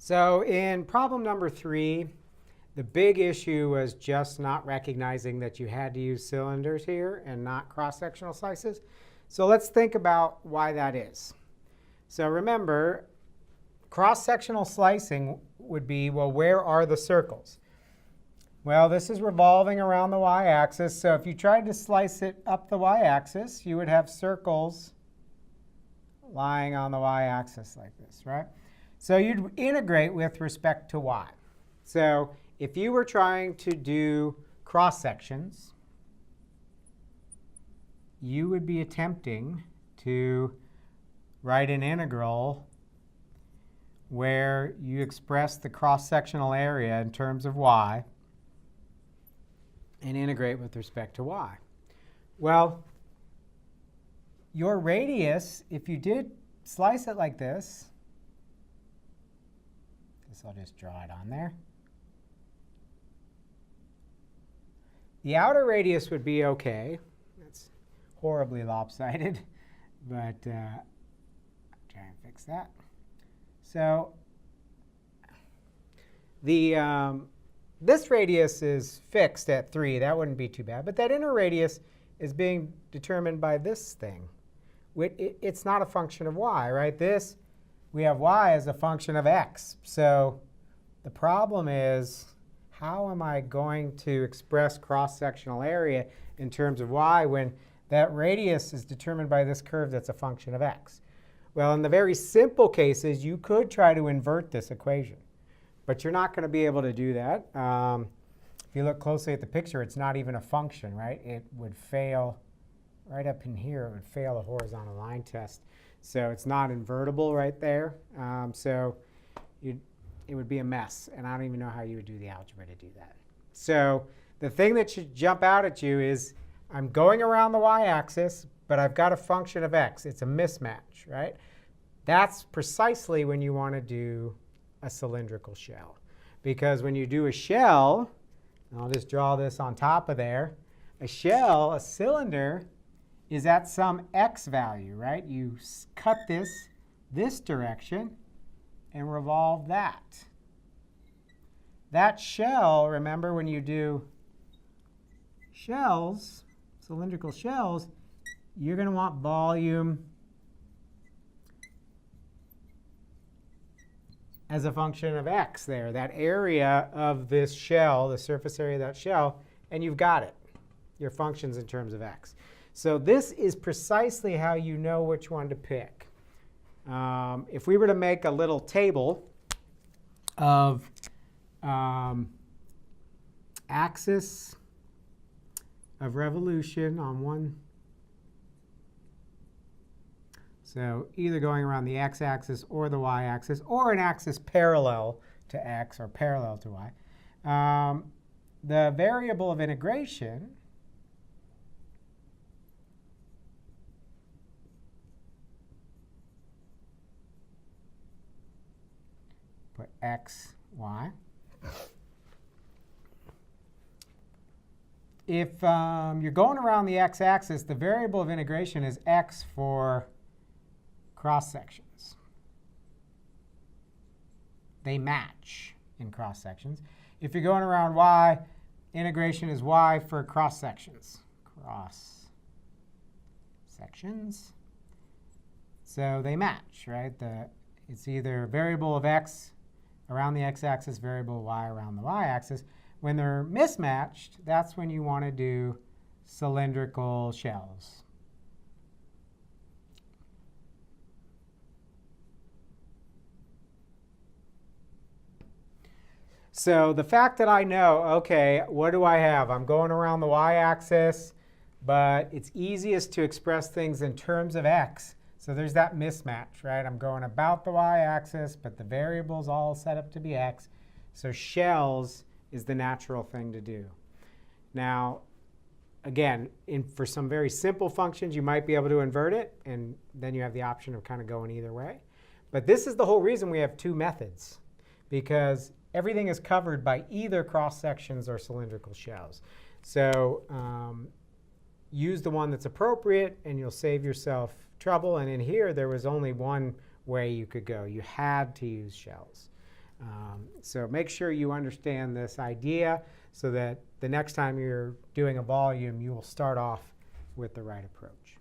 So in problem number 3, the big issue was just not recognizing that you had to use cylinders here and not cross-sectional slices. So let's think about why that is. So remember, cross-sectional slicing would be, well, where are the circles? Well, this is revolving around the y-axis. So if you tried to slice it up the y-axis, you would have circles lying on the y-axis like this, right? So you'd integrate with respect to y. So if you were trying to do cross-sections, you would be attempting to write an integral where you express the cross-sectional area in terms of y and integrate with respect to y. Well, your radius, if you did slice it like this, I'll just draw it on there. The outer radius would be OK. That's horribly lopsided, but I'll try and fix that. So this radius is fixed at 3. That wouldn't be too bad. But that inner radius is being determined by this thing. It's not a function of y, right? We have y as a function of x. So the problem is, how am I going to express cross-sectional area in terms of y when that radius is determined by this curve that's a function of x? Well, in the very simple cases, you could try to invert this equation. But you're not going to be able to do that. If you look closely at the picture, it's not even a function, right? It would fail right up in here. It would fail a horizontal line test. So it's not invertible right there. So it would be a mess. And I don't even know how you would do the algebra to do that. So the thing that should jump out at you is I'm going around the y-axis, but I've got a function of x. It's a mismatch, right? That's precisely when you want to do a cylindrical shell. Because when you do a shell, and I'll just draw this on top of there, a shell, a cylinder, is at some x value, right? You cut this direction and revolve that. That shell, remember when you do shells, cylindrical shells, you're going to want volume as a function of x there, that area of this shell, the surface area of that shell, and you've got it. Your function's in terms of x. So this is precisely how you know which one to pick. If we were to make a little table of axis of revolution on one, so either going around the x-axis or the y-axis, or an axis parallel to x or parallel to y, the variable of integration put x, y. If you're going around the x-axis, the variable of integration is x for cross-sections. They match in cross-sections. If you're going around y, integration is y for cross-sections. Cross-sections. So they match, right? It's either variable of x around the x-axis, variable of y around the y-axis. When they're mismatched, that's when you want to do cylindrical shells. So the fact that I know, OK, what do I have? I'm going around the y-axis, but it's easiest to express things in terms of x. So there's that mismatch, right? I'm going about the y-axis, but the variable's all set up to be x. So shells is the natural thing to do. Now, again, for some very simple functions, you might be able to invert it, and then you have the option of kind of going either way. But this is the whole reason we have two methods, because everything is covered by either cross-sections or cylindrical shells. So use the one that's appropriate, and you'll save yourself trouble. And in here, there was only one way you could go. You had to use shells. So make sure you understand this idea so that the next time you're doing a volume, you will start off with the right approach.